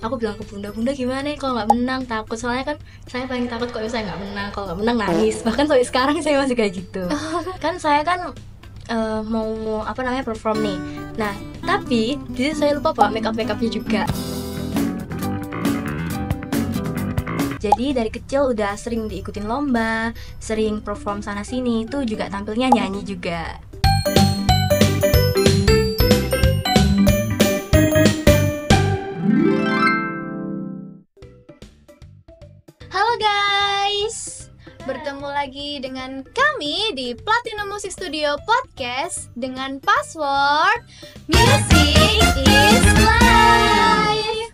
aku bilang ke bunda gimana nih kalau nggak menang, takut, soalnya kan saya paling takut kalau misalnya nggak menang, kalau nggak menang nangis, bahkan sampai sekarang saya masih kayak gitu. Kan saya kan mau perform nih, nah tapi jadi saya lupa bawa makeupnya juga. Jadi dari kecil udah sering diikutin lomba, sering perform sana sini, itu juga tampilnya nyanyi juga. Halo guys, bertemu lagi dengan kami di Platinum Music Studio Podcast dengan password Music is Life.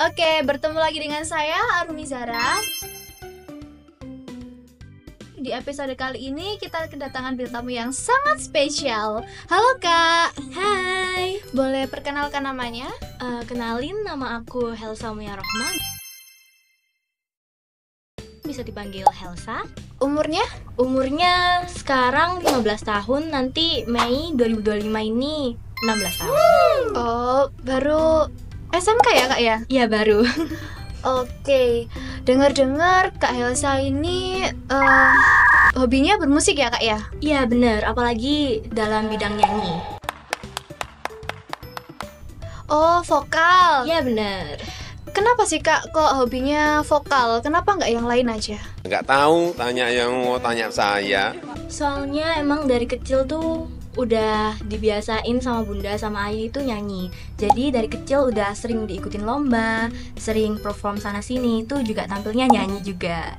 Oke, bertemu lagi dengan saya Arumi Zara. Di episode kali ini kita kedatangan bintang tamu yang sangat spesial. Halo Kak. Hai. Boleh perkenalkan namanya? Kenalin, nama aku Helsa Muya Rohma. Bisa dipanggil Helsa. Umurnya? Umurnya sekarang 15 tahun, nanti Mei 2025 ini 16 tahun. Oh, baru SMK ya Kak ya? Iya, baru. Oke, dengar-dengar Kak Helsa ini hobinya bermusik ya Kak ya? Iya bener, apalagi dalam bidang nyanyi. Oh, vokal. Iya bener. Kenapa sih Kak kok hobinya vokal? Kenapa nggak yang lain aja? Nggak tahu, tanya yang mau tanya saya. Soalnya emang dari kecil tuh udah dibiasain sama bunda sama ayah itu nyanyi. Jadi dari kecil udah sering diikutin lomba, sering perform sana sini, itu juga tampilnya nyanyi juga.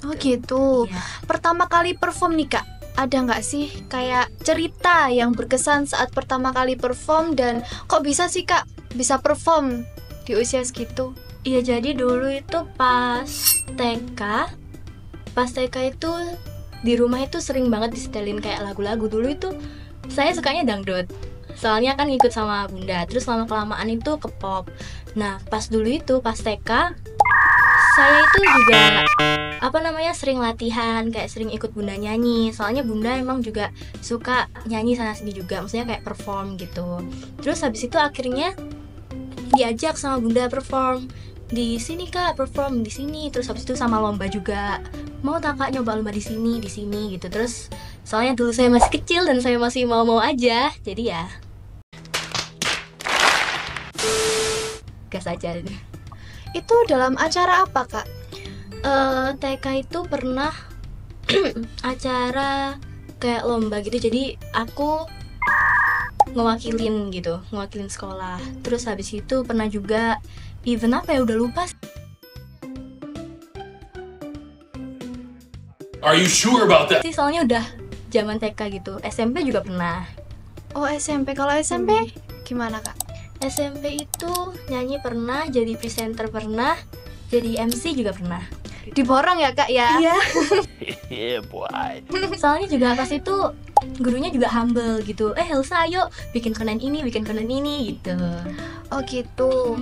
Oh gitu. Iya. Pertama kali perform nih Kak, ada nggak sih kayak cerita yang berkesan saat pertama kali perform, dan kok bisa sih Kak bisa perform di usia segitu? Iya, jadi dulu itu pas TK itu di rumah itu sering banget disetelin kayak lagu-lagu. Dulu itu saya sukanya dangdut, soalnya kan ngikut sama bunda. Terus lama-kelamaan itu ke pop. Nah pas dulu itu pas TK saya itu juga sering latihan, kayak sering ikut bunda nyanyi. Soalnya bunda emang juga suka nyanyi sana sini juga, maksudnya kayak perform gitu. Terus habis itu akhirnya diajak sama bunda perform di sini Kak, perform di sini. Terus habis itu sama lomba juga, mau tak Kak nyoba lomba di sini gitu. Terus soalnya dulu saya masih kecil dan saya masih mau aja, jadi ya gas aja. Itu dalam acara apa Kak? TK itu pernah acara kayak lomba gitu, jadi aku ngewakilin sekolah. Terus habis itu pernah juga event apa ya, udah lupa. Are you sure about that? Sih soalnya udah zaman TK gitu. SMP juga pernah. Oh SMP, kalau SMP gimana Kak? SMP itu nyanyi pernah, jadi presenter pernah, jadi MC juga pernah. Diborong ya Kak ya? Iya. Yeah, boy. Soalnya juga pas itu gurunya juga humble gitu. Helsa ayo bikin konten ini gitu. Oh gitu.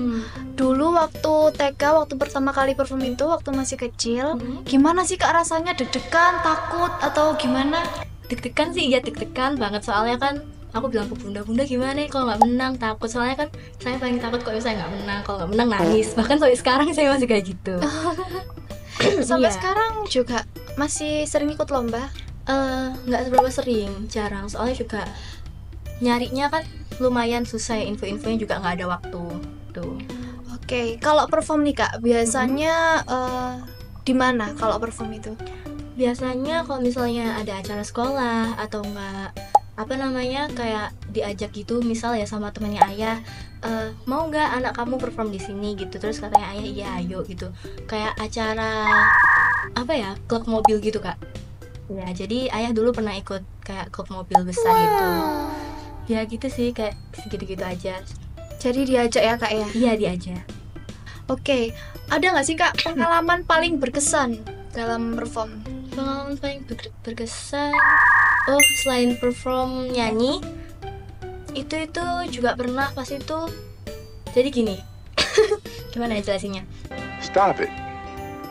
Dulu waktu TK, waktu pertama kali perform itu, waktu masih kecil, gimana sih Kak rasanya? Deg-degan, takut, atau gimana? Deg-degan sih, ya deg-degan banget. Soalnya kan aku bilang ke bunda gimana nih kalau nggak menang, takut. Soalnya kan saya paling takut kalau misalnya nggak menang, kalau nggak menang nangis. Bahkan sampai sekarang saya masih kayak gitu. Sampai Iya. sekarang juga masih sering ikut lomba? Nggak seberapa sering, jarang. Soalnya juga nyarinya kan lumayan susah ya, info-infonya juga nggak ada waktu tuh. Oke, kalau perform nih Kak, biasanya di mana kalau perform itu? Biasanya kalau misalnya ada acara sekolah atau enggak kayak diajak gitu, misal ya sama temannya ayah, mau nggak anak kamu perform di sini gitu. Terus katanya ayah iya ayo gitu, kayak acara klub mobil gitu Kak. Ya jadi ayah dulu pernah ikut kayak klub mobil besar gitu. Ya gitu sih, kayak segitu-gitu aja. Jadi diajak ya Kak ya? Iya diajak. Oke, ada nggak sih Kak pengalaman paling berkesan dalam perform? Pengalaman paling berkesan, selain perform nyanyi, itu juga pernah pas itu. Jadi gini, gimana ya jelasinnya? Stop it.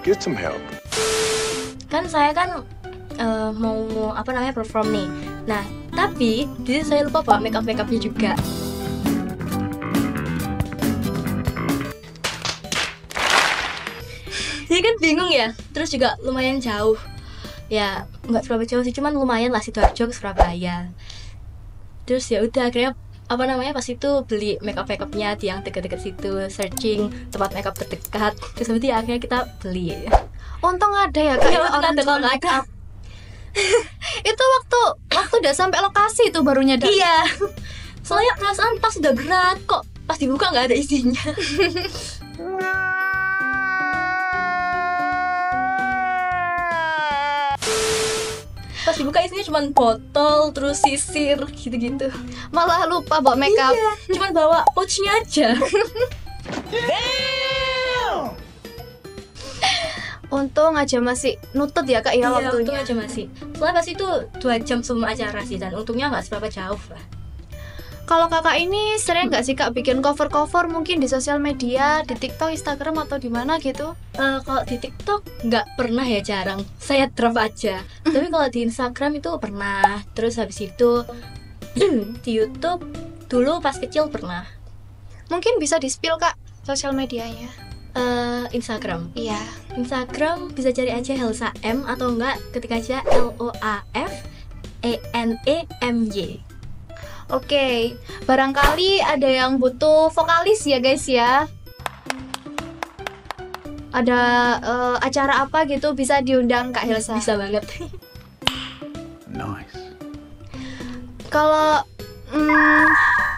Get some help. Kan saya kan mau perform nih. Nah tapi jadi saya lupa bawa makeupnya juga. Jadi kan bingung ya. Terus juga lumayan jauh. Ya nggak seberapa jauh sih, cuman lumayan lah Sidoarjo ke Surabaya. Terus ya udah akhirnya pas itu beli makeupnya di yang dekat-dekat situ, searching tempat makeup terdekat. Terus nanti akhirnya kita beli. Untung ada ya Kak, Iya, ya, orang ada jual kalau makeup. Itu waktu udah sampai lokasi itu baru nyadar. Iya. Soalnya perasaan pas udah berat kok pas dibuka nggak ada isinya. Pas dibuka isinya cuma botol, terus sisir, gitu-gitu. Malah lupa bawa makeup. Iya, cuma bawa pouchnya aja. Untung aja masih nutut ya Kak ya Iya, waktunya. untung aja masih. Soalnya pas itu 2 jam sebelum acara sih, dan untungnya nggak seberapa jauh lah. Kalau Kakak ini sering nggak sih Kak bikin cover-cover mungkin di sosial media, di TikTok, Instagram atau di mana gitu? Kalau di TikTok nggak pernah ya, jarang. Saya drop aja. Tapi kalau di Instagram itu pernah. Terus habis itu di YouTube dulu pas kecil pernah. Mungkin bisa di-spill Kak sosial medianya. Instagram. Iya. Instagram bisa cari aja Helsa M atau enggak ketik aja LOAFENEMY. Oke, barangkali ada yang butuh vokalis ya guys ya. Ada acara apa gitu bisa diundang Kak Hilsa. Bisa banget. Nice. Kalau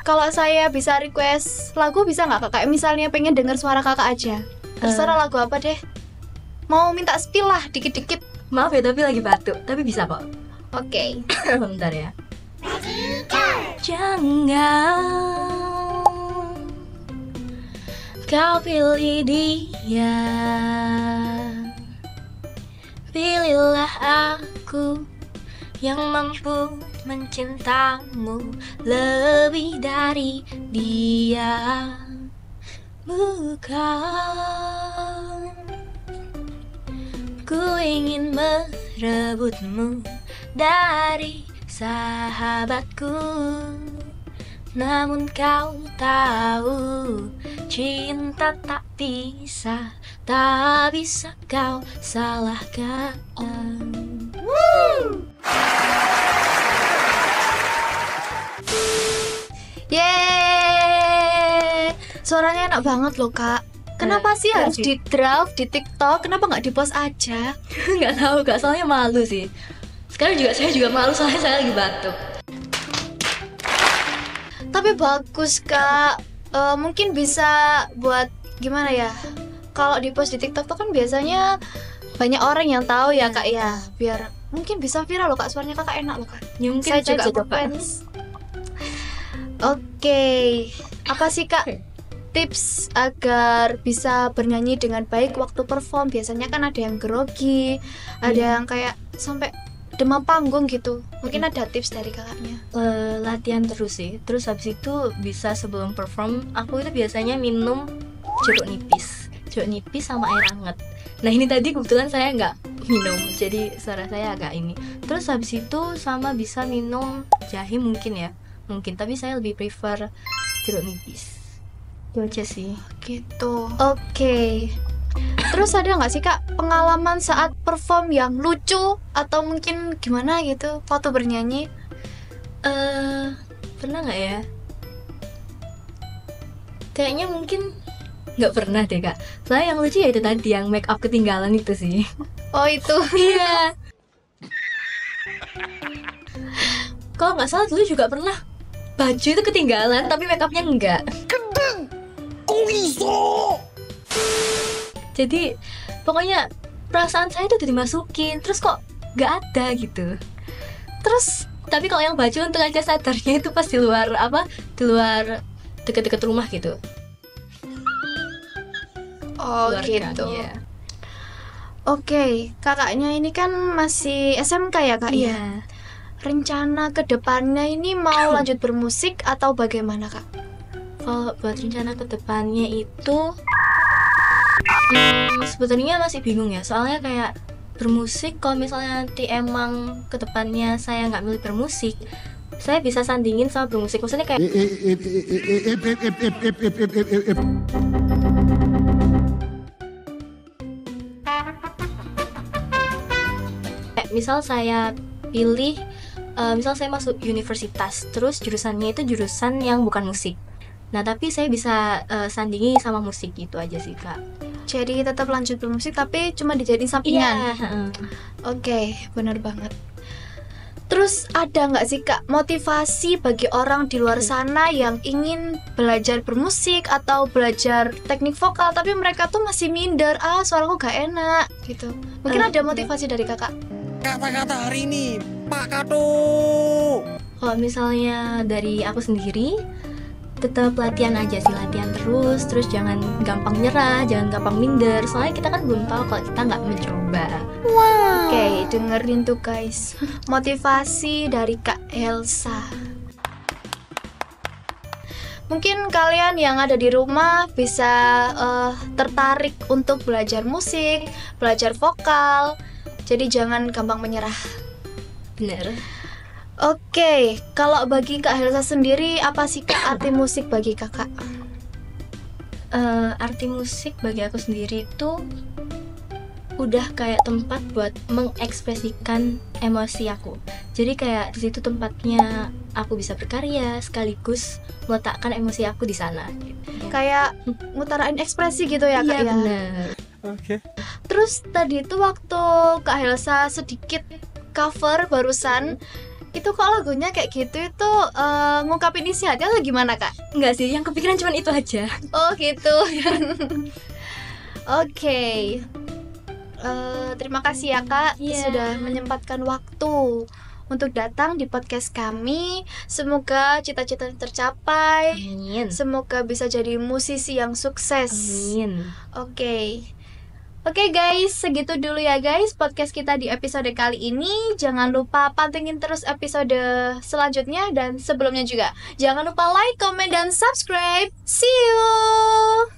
kalau saya bisa request lagu bisa nggak Kak? Kayak misalnya pengen denger suara Kakak aja. Terserah lagu apa deh. Mau minta spill lah dikit-dikit. Maaf ya tapi lagi batuk, tapi bisa kok. Oke. Bentar ya. Jangan kau pilih dia, pilihlah aku yang mampu mencintamu lebih dari dia. Bukan ku ingin merebutmu dari sahabatku, namun kau tahu cinta tak bisa kau salahkan. Yeay, suaranya enak banget loh Kak. Kenapa sih harus di draft di TikTok? Kenapa nggak di post aja? Nggak tahu Kak, soalnya malu sih. Sekarang saya juga malu soalnya saya lagi batuk. Tapi bagus Kak. Mungkin bisa buat gimana ya? Kalau di post di TikTok tuh kan biasanya banyak orang yang tahu ya Kak ya. Biar mungkin bisa viral loh Kak, suaranya Kakak enak loh Kak. Ya, mungkin Saya juga coba. fans. Oke, apa sih Kak tips agar bisa bernyanyi dengan baik waktu perform? Biasanya kan ada yang grogi, ada yang kayak sampai demam panggung gitu. Mungkin ada tips dari kakaknya. Latihan terus sih. Terus habis itu bisa sebelum perform, aku itu biasanya minum jeruk nipis sama air hangat. Nah ini tadi kebetulan saya nggak minum, jadi suara saya agak ini. Terus habis itu sama bisa minum jahe mungkin, tapi saya lebih prefer jeruk nipis. Itu aja sih. Gitu. Oke. Terus ada nggak sih Kak pengalaman saat perform yang lucu atau mungkin gimana gitu waktu bernyanyi? Pernah nggak ya? Kayaknya mungkin nggak pernah deh Kak. Soalnya yang lucu ya itu tadi yang make up ketinggalan itu sih. Oh itu. Iya. Kalau nggak salah dulu juga pernah baju itu ketinggalan tapi make upnya enggak. Jadi pokoknya perasaan saya itu udah dimasukin, terus kok nggak ada gitu. Terus tapi kalau yang baju untung aja sadarnya itu pas di luar deket-deket rumah gitu. Oh Keluar gitu. gang, iya. Oke, kakaknya ini kan masih SMK ya Kak ya? Iya. Rencana ke depannya ini mau lanjut bermusik atau bagaimana Kak? Kalau buat rencana kedepannya itu sebetulnya masih bingung ya. Soalnya kayak bermusik, kalau misalnya nanti emang kedepannya saya nggak milih bermusik, saya bisa sandingin sama bermusik. Maksudnya kayak kayak misal saya pilih misal saya masuk universitas, terus jurusannya itu jurusan yang bukan musik. Nah, tapi saya bisa sandingi sama musik gitu aja sih, Kak. Jadi tetap lanjut bermusik tapi cuma dijadiin sampingan. Iya. Oke, benar banget. Terus ada nggak sih Kak motivasi bagi orang di luar sana yang ingin belajar bermusik atau belajar teknik vokal tapi mereka tuh masih minder, suaraku gak enak gitu. Mungkin ada motivasi dari Kakak. Kata-kata hari ini, Pak Kato. Kalau misalnya dari aku sendiri, tetap latihan aja sih, latihan terus jangan gampang nyerah, jangan gampang minder. Soalnya kita kan belum tahu kalau kita nggak mencoba. Oke, dengerin tuh guys, motivasi dari Kak Elsa. Mungkin kalian yang ada di rumah bisa tertarik untuk belajar musik, belajar vokal. Jadi jangan gampang menyerah. Bener. Oke, kalau bagi Kak Elsa sendiri, apa sih Kak arti musik bagi Kakak? Arti musik bagi aku sendiri itu udah kayak tempat buat mengekspresikan emosi aku. Jadi kayak di situ tempatnya aku bisa berkarya sekaligus meletakkan emosi aku di sana. Kayak ngutarain ekspresi gitu ya Kak Iya, ya? bener. Terus tadi itu waktu Kak Elsa sedikit cover barusan, itu kok lagunya kayak gitu itu ngungkapin isi hati atau gimana Kak? Enggak sih, yang kepikiran cuma itu aja. Oh gitu. Oke. Terima kasih ya Kak Iya. sudah menyempatkan waktu untuk datang di podcast kami. Semoga cita-cita tercapai. Amin. Semoga bisa jadi musisi yang sukses. Amin. Oke guys, segitu dulu ya guys podcast kita di episode kali ini. Jangan lupa pantengin terus episode selanjutnya dan sebelumnya juga. Jangan lupa like, comment, dan subscribe. See you!